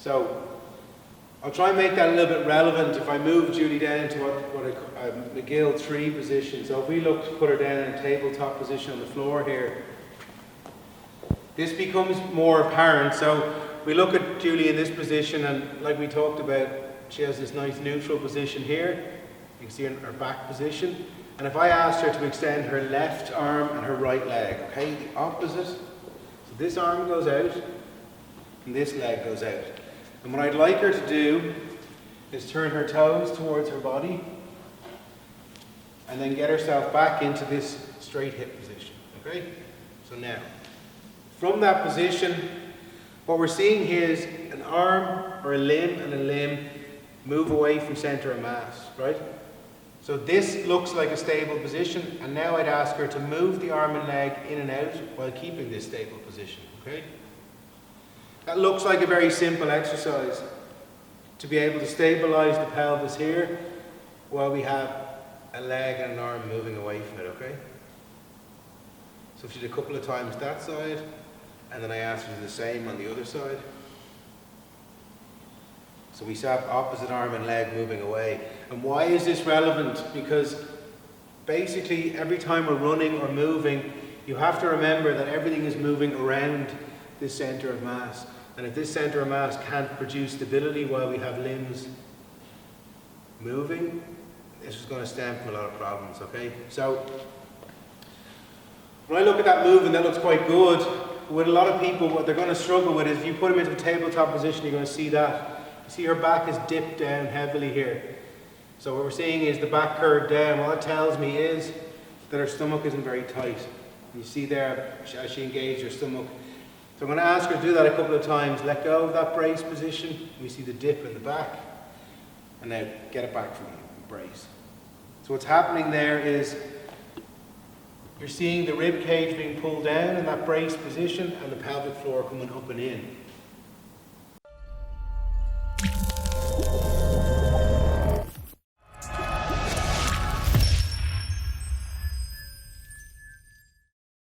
So I'll try and make that a little bit relevant if I move Julie down to what a McGill 3 position. So if we look to put her down in a tabletop position on the floor here, this becomes more apparent. So we look at Julie in this position, and like we talked about, she has this nice neutral position here. You can see her back position. And if I asked her to extend her left arm and her right leg, okay, the opposite. So this arm goes out and this leg goes out. And what I'd like her to do is turn her toes towards her body and then get herself back into this straight hip position, okay? So now, from that position, what we're seeing here is an arm or a limb and a limb move away from center of mass, right? So this looks like a stable position, and now I'd ask her to move the arm and leg in and out while keeping this stable position, okay? That looks like a very simple exercise to be able to stabilize the pelvis here while we have a leg and an arm moving away from it, okay? So if she did a couple of times that side, and then I asked her to do the same on the other side. So we have opposite arm and leg moving away. And why is this relevant? Because basically every time we're running or moving, you have to remember that everything is moving around this center of mass. And if this center of mass can't produce stability while we have limbs moving, this is going to stem from a lot of problems, okay? So when I look at that movement, that looks quite good. With a lot of people, what they're going to struggle with is if you put them into a tabletop position, you're going to see that. You see her back is dipped down heavily here. So what we're seeing is the back curved down. What it tells me is that her stomach isn't very tight. You see there, as she engaged her stomach. So I'm going to ask her to do that a couple of times. Let go of that brace position. We see the dip in the back. And now get it back from the brace. So what's happening there is you're seeing the rib cage being pulled down in that brace position and the pelvic floor coming up and in.